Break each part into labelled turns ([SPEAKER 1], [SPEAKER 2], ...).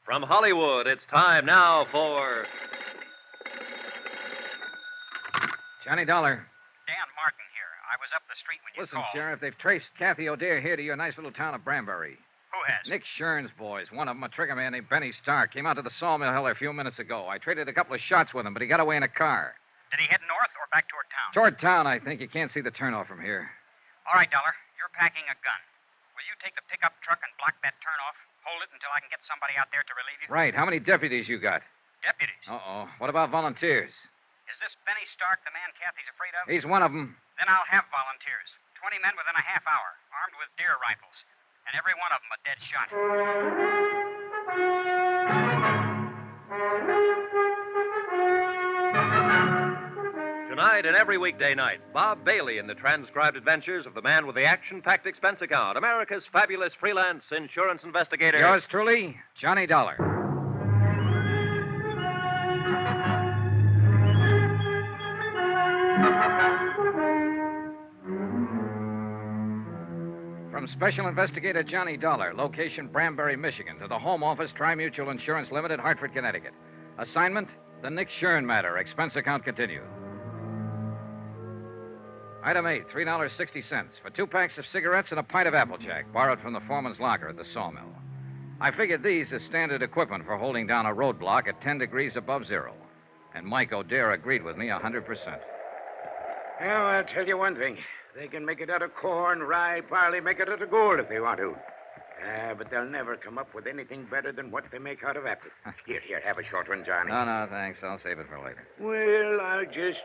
[SPEAKER 1] From Hollywood, it's time now for...
[SPEAKER 2] Johnny Dollar.
[SPEAKER 3] Dan Martin here. I was up the street when you
[SPEAKER 2] Listen,
[SPEAKER 3] called.
[SPEAKER 2] Sheriff, they've traced Kathy O'Dare here to your nice little town of Branbury.
[SPEAKER 3] Who has?
[SPEAKER 2] Nick Shurn's boys. One of them, a trigger man named Benny Stark, came out to the Sawmill Hill a few minutes ago. I traded a couple of shots with him, but he got away in a car.
[SPEAKER 3] Did he head north or back toward town?
[SPEAKER 2] Toward town, I think. You can't see the turnoff from here.
[SPEAKER 3] All right, Dollar. You're packing a gun. Will you take the pickup truck and block that turnoff? Hold it until I can get somebody out there to relieve you?
[SPEAKER 2] Right. How many deputies you got?
[SPEAKER 3] Deputies?
[SPEAKER 2] Uh-oh. What about volunteers?
[SPEAKER 3] Is this Benny Stark the man Kathy's afraid of?
[SPEAKER 2] He's one of them.
[SPEAKER 3] Then I'll have volunteers. 20 men within a half hour, armed with deer rifles. And every one of them a dead shot.
[SPEAKER 1] Tonight and every weekday night, Bob Bailey in the transcribed adventures of the man with the action-packed expense account, America's fabulous freelance insurance investigator.
[SPEAKER 2] Yours truly, Johnny Dollar. From Special Investigator Johnny Dollar, location Branbury, Michigan, to the Home Office, Tri-Mutual Insurance Limited, Hartford, Connecticut. Assignment, the Nick Shurn matter. Expense account continued. Item 8, $3.60 for 2 packs of cigarettes and a pint of Applejack, borrowed from the foreman's locker at the sawmill. I figured these as standard equipment for holding down a roadblock at 10 degrees above zero. And Mike O'Dare agreed with me 100%.
[SPEAKER 4] Well, I'll tell you one thing. They can make it out of corn, rye, barley, make it out of gold if they want to. But they'll never come up with anything better than what they make out of apples. Here, have a short one, Johnny.
[SPEAKER 2] No, thanks. I'll save it for later.
[SPEAKER 4] Well, I'll just,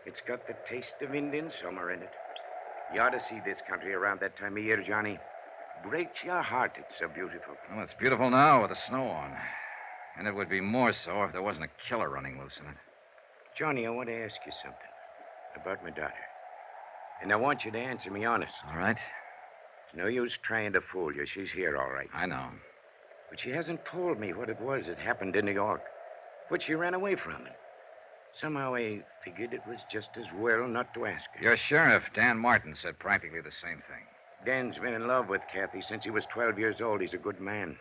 [SPEAKER 4] It's got the taste of Indian summer in it. You ought to see this country around that time of year, Johnny. Breaks your heart, it's so beautiful.
[SPEAKER 2] Well, it's beautiful now with the snow on. And it would be more so if there wasn't a killer running loose in it.
[SPEAKER 4] Johnny, I want to ask you something about my daughter. And I want you to answer me honest.
[SPEAKER 2] All right.
[SPEAKER 4] It's no use trying to fool you. She's here, all right.
[SPEAKER 2] I know.
[SPEAKER 4] But she hasn't told me what it was that happened in New York. What she ran away from. And somehow I figured it was just as well not to ask her.
[SPEAKER 2] Your sheriff, Dan Martin, said practically the same thing.
[SPEAKER 4] Dan's been in love with Kathy since he was 12 years old. He's a good man.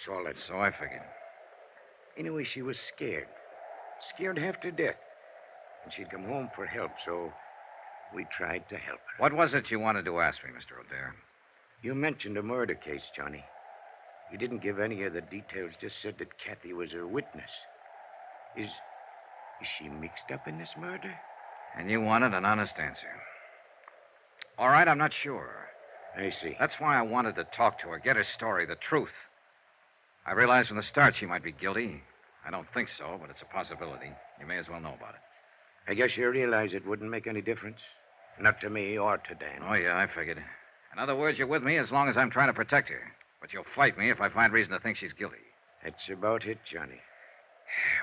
[SPEAKER 4] Solid.
[SPEAKER 2] So I figured.
[SPEAKER 4] Anyway, she was scared. Scared half to death. And she'd come home for help, so we tried to help her.
[SPEAKER 2] What was it you wanted to ask me, Mr. O'Dare?
[SPEAKER 4] You mentioned a murder case, Johnny. You didn't give any of the details, just said that Kathy was a witness. Is she mixed up in this murder?
[SPEAKER 2] And you wanted an honest answer. All right, I'm not sure.
[SPEAKER 4] I see.
[SPEAKER 2] That's why I wanted to talk to her, get her story, the truth. I realized from the start she might be guilty. I don't think so, but it's a possibility. You may as well know about it.
[SPEAKER 4] I guess you realize it wouldn't make any difference. Not to me or to Dan.
[SPEAKER 2] Oh, yeah, I figured. In other words, you're with me as long as I'm trying to protect her. But you'll fight me if I find reason to think she's guilty.
[SPEAKER 4] That's about it, Johnny.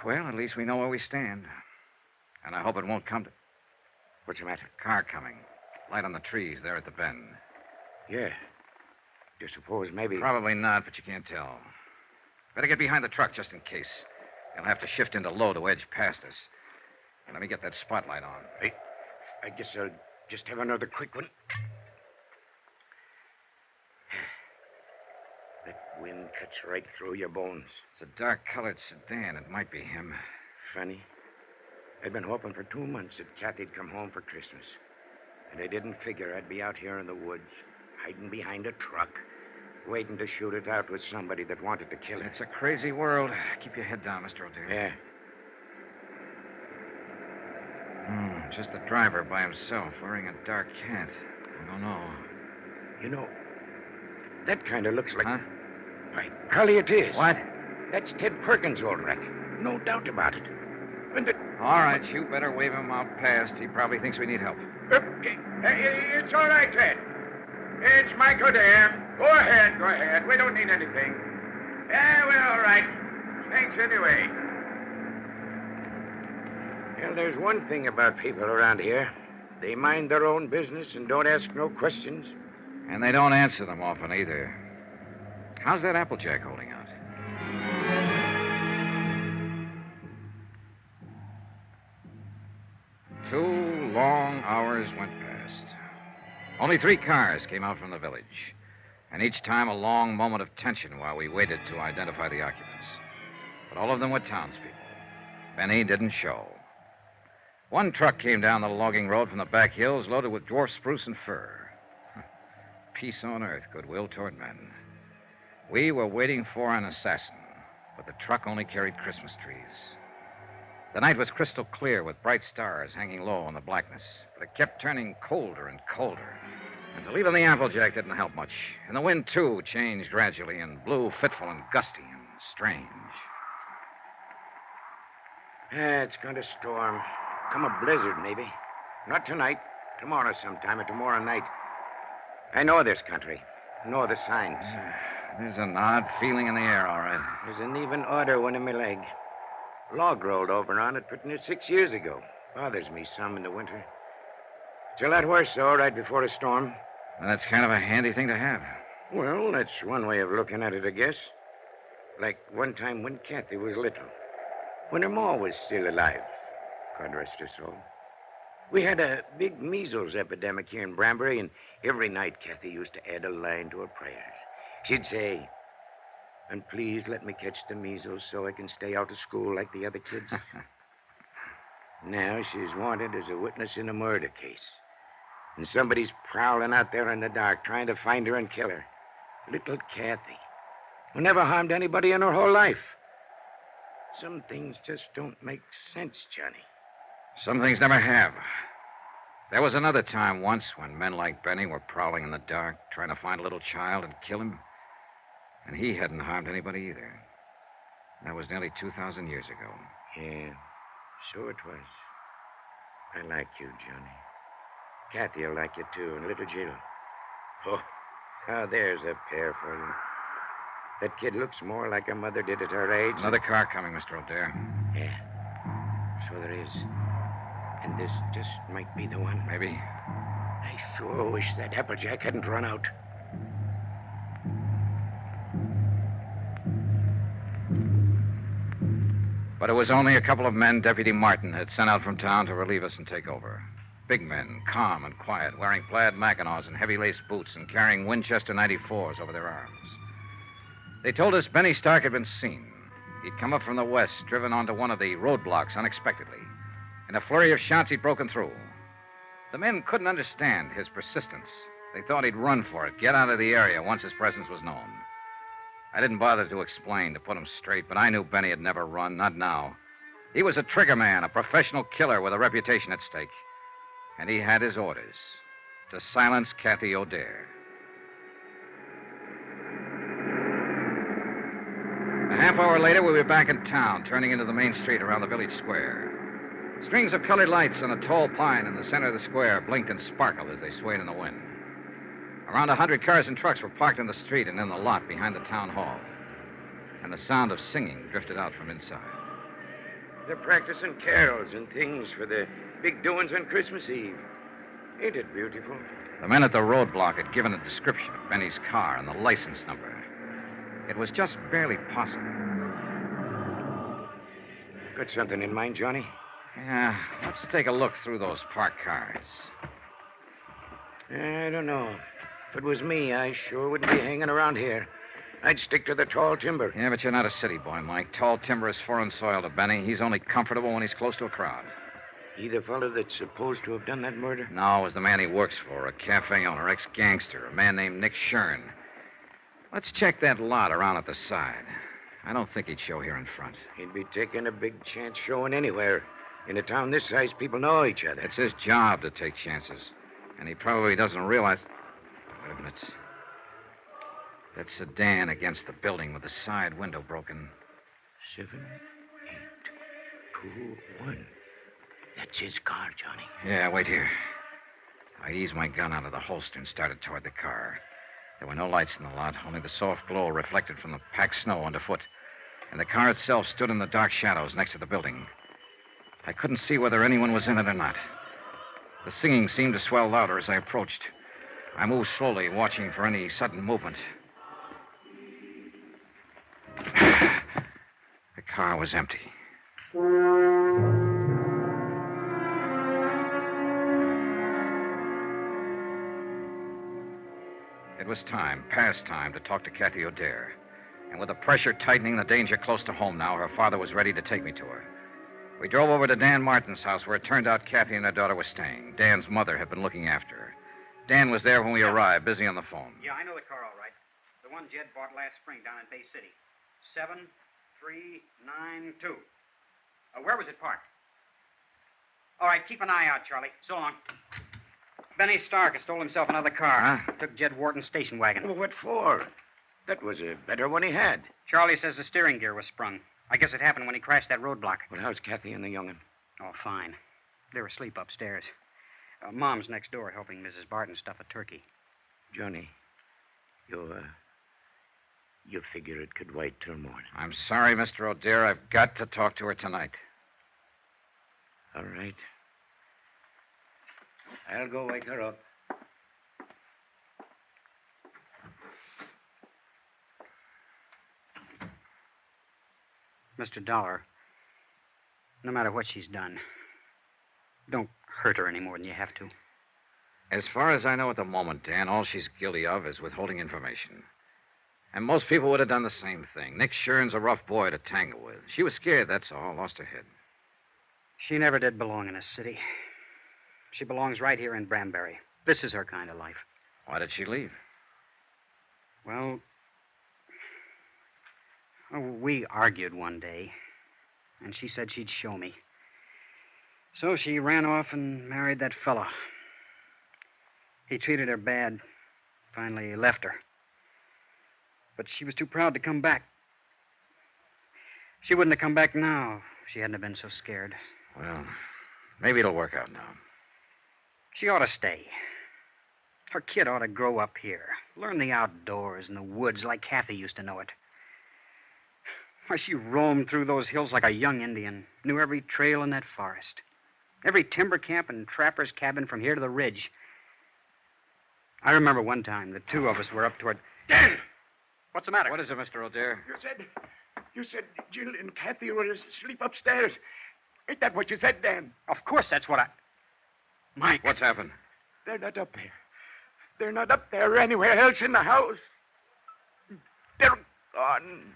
[SPEAKER 2] Well, at least we know where we stand. And I hope it won't come to...
[SPEAKER 4] What's the matter?
[SPEAKER 2] Car coming. Light on the trees there at the bend.
[SPEAKER 4] Yeah. Do you suppose maybe...
[SPEAKER 2] Probably not, but you can't tell. Better get behind the truck just in case. You'll have to shift into low to edge past us. And let me get that spotlight on.
[SPEAKER 4] I guess I'll just have another quick one. That wind cuts right through your bones.
[SPEAKER 2] It's a dark-colored sedan. It might be him.
[SPEAKER 4] Funny. I'd been hoping for 2 months that Kathy'd come home for Christmas. And I didn't figure I'd be out here in the woods, hiding behind a truck, waiting to shoot it out with somebody that wanted to kill her.
[SPEAKER 2] It's a crazy world. Keep your head down, Mr. O'Dare.
[SPEAKER 4] Yeah.
[SPEAKER 2] Just the driver by himself, wearing a dark hat. I don't know.
[SPEAKER 4] You know, that kind of looks like...
[SPEAKER 2] Huh?
[SPEAKER 4] By golly, it is.
[SPEAKER 2] What?
[SPEAKER 4] That's Ted Perkins, all right. No doubt about it. And
[SPEAKER 2] All right, you better wave him out past. He probably thinks we need help.
[SPEAKER 4] It's all right, Ted. It's Mike O'Dare. Go ahead. We don't need anything. Yeah, we're all right. Thanks anyway. Well, there's one thing about people around here. They mind their own business and don't ask no questions.
[SPEAKER 2] And they don't answer them often either. How's that Applejack holding out? Two long hours went past. Only 3 cars came out from the village. And each time a long moment of tension while we waited to identify the occupants. But all of them were townspeople. Benny didn't show. One truck came down the logging road from the back hills loaded with dwarf spruce and fir. Peace on earth, goodwill toward men. We were waiting for an assassin, but the truck only carried Christmas trees. The night was crystal clear with bright stars hanging low in the blackness, but it kept turning colder and colder until even the Applejack didn't help much. And the wind, too, changed gradually and blew fitful and gusty and strange.
[SPEAKER 4] It's going to storm. Come a blizzard, maybe. Not tonight. Tomorrow sometime or tomorrow night. I know this country. Know the signs.
[SPEAKER 2] There's an odd feeling in the air, all right.
[SPEAKER 4] There's an even odder one in my leg. Log rolled over on it pretty near 6 years ago. Bothers me some in the winter. It's a lot worse, though, right before the storm.
[SPEAKER 2] Well, that's kind of a handy thing to have.
[SPEAKER 4] Well, that's one way of looking at it, I guess. Like one time when Kathy was little. When her ma was still alive. God rest her soul. We had a big measles epidemic here in Branbury, and every night Kathy used to add a line to her prayers. She'd say, "And please let me catch the measles so I can stay out of school like the other kids." Now she's wanted as a witness in a murder case. And somebody's prowling out there in the dark trying to find her and kill her. Little Kathy, who never harmed anybody in her whole life. Some things just don't make sense, Johnny.
[SPEAKER 2] Some things never have. There was another time once when men like Benny were prowling in the dark, trying to find a little child and kill him. And he hadn't harmed anybody either. That was nearly 2,000 years ago.
[SPEAKER 4] Yeah, so it was. I like you, Johnny. Kathy'll like you, too, and little Jill. Oh, now there's a pair for you. That kid looks more like her mother did at her age.
[SPEAKER 2] Another car coming, Mr. O'Dare.
[SPEAKER 4] Yeah, so there is. And this just might be the one.
[SPEAKER 2] Maybe.
[SPEAKER 4] I sure wish that Applejack hadn't run out.
[SPEAKER 2] But it was only a couple of men Deputy Martin had sent out from town to relieve us and take over. Big men, calm and quiet, wearing plaid mackinaws and heavy-laced boots and carrying Winchester 94s over their arms. They told us Benny Stark had been seen. He'd come up from the west, driven onto one of the roadblocks unexpectedly. In a flurry of shots, he'd broken through. The men couldn't understand his persistence. They thought he'd run for it, get out of the area once his presence was known. I didn't bother to explain, to put him straight, but I knew Benny had never run, not now. He was a trigger man, a professional killer with a reputation at stake. And he had his orders to silence Kathy O'Dare. A half hour later, we were back in town, turning into the main street around the village square. Strings of colored lights on a tall pine in the center of the square blinked and sparkled as they swayed in the wind. Around 100 cars and trucks were parked in the street and in the lot behind the town hall. And the sound of singing drifted out from inside.
[SPEAKER 4] They're practicing carols and things for the big doings on Christmas Eve. Ain't it beautiful?
[SPEAKER 2] The men at the roadblock had given a description of Benny's car and the license number. It was just barely possible.
[SPEAKER 4] Got something in mind, Johnny?
[SPEAKER 2] Yeah, let's take a look through those parked cars.
[SPEAKER 4] I don't know. If it was me, I sure wouldn't be hanging around here. I'd stick to the tall timber.
[SPEAKER 2] Yeah, but you're not a city boy, Mike. Tall timber is foreign soil to Benny. He's only comfortable when he's close to a crowd.
[SPEAKER 4] He the fellow that's supposed to have done that murder?
[SPEAKER 2] No, it was the man he works for, a cafe owner, ex-gangster, a man named Nick Shurn. Let's check that lot around at the side. I don't think he'd show here in front.
[SPEAKER 4] He'd be taking a big chance showing anywhere. In a town this size, people know each other.
[SPEAKER 2] It's his job to take chances. And he probably doesn't realize... Wait a minute. That sedan against the building with the side window broken.
[SPEAKER 4] 7, 8, 2, 1. That's his car, Johnny.
[SPEAKER 2] Yeah, wait here. I eased my gun out of the holster and started toward the car. There were no lights in the lot, only the soft glow reflected from the packed snow underfoot. And the car itself stood in the dark shadows next to the building. I couldn't see whether anyone was in it or not. The singing seemed to swell louder as I approached. I moved slowly, watching for any sudden movement. The car was empty. It It was time, past time, to talk to Kathy O'Dare. And with the pressure tightening, the danger close to home now, her father was ready to take me to her. We drove over to Dan Martin's house, where it turned out Kathy and her daughter were staying. Dan's mother had been looking after her. Dan was there when we arrived, busy on the phone.
[SPEAKER 3] Yeah, I know the car all right. The one Jed bought last spring down in Bay City. 7392. Where was it parked? All right, keep an eye out, Charlie. So long. Benny Stark has stole himself another car.
[SPEAKER 2] Huh?
[SPEAKER 3] Took Jed Wharton's station wagon.
[SPEAKER 4] Well, what for? That was a better one he had.
[SPEAKER 3] Charlie says the steering gear was sprung. I guess it happened when he crashed that roadblock.
[SPEAKER 4] Well, how's Kathy and the young'un?
[SPEAKER 3] Oh, fine. They're asleep upstairs. Mom's next door helping Mrs. Barton stuff a turkey.
[SPEAKER 4] Johnny, you figure it could wait till morning.
[SPEAKER 2] I'm sorry, Mr. O'Dare. I've got to talk to her tonight.
[SPEAKER 4] All right. I'll go wake her up.
[SPEAKER 3] Mr. Dollar, no matter what she's done, don't hurt her any more than you have to.
[SPEAKER 2] As far as I know at the moment, Dan, all she's guilty of is withholding information. And most people would have done the same thing. Nick Shurn's a rough boy to tangle with. She was scared, that's all. Lost her head.
[SPEAKER 3] She never did belong in a city. She belongs right here in Branbury. This is her kind of life.
[SPEAKER 2] Why did she leave?
[SPEAKER 3] Well, we argued one day, and she said she'd show me. So she ran off and married that fellow. He treated her bad. Finally left her. But she was too proud to come back. She wouldn't have come back now if she hadn't have been so scared.
[SPEAKER 2] Well, maybe it'll work out now.
[SPEAKER 3] She ought to stay. Her kid ought to grow up here. Learn the outdoors and the woods like Kathy used to know it. Why, she roamed through those hills like a young Indian. Knew every trail in that forest. Every timber camp and trapper's cabin from here to the ridge. I remember one time the two of us were up toward...
[SPEAKER 4] Dan!
[SPEAKER 3] What's the matter?
[SPEAKER 2] What is it, Mr. O'Dare?
[SPEAKER 4] You said Jill and Kathy were asleep upstairs. Ain't that what you said, Dan?
[SPEAKER 3] Of course that's what I... Mike.
[SPEAKER 2] What's happened?
[SPEAKER 4] They're not up there. They're not up there or anywhere else in the house. They're gone.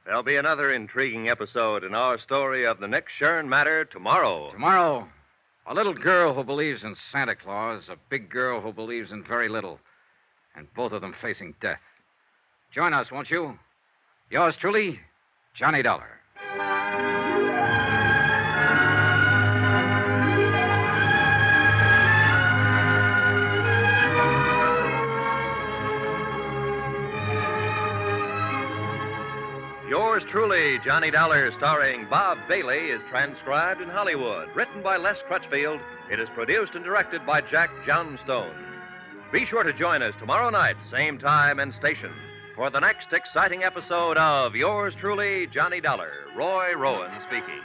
[SPEAKER 1] There'll be another intriguing episode in our story of the Nick Shurn matter tomorrow.
[SPEAKER 2] Tomorrow, a little girl who believes in Santa Claus, a big girl who believes in very little, and both of them facing death. Join us, won't you? Yours truly, Johnny Dollar.
[SPEAKER 1] Yours truly, Johnny Dollar, starring Bob Bailey, is transcribed in Hollywood. Written by Les Crutchfield, it is produced and directed by Jack Johnstone. Be sure to join us tomorrow night, same time and station, for the next exciting episode of Yours truly, Johnny Dollar. Roy Rowan speaking.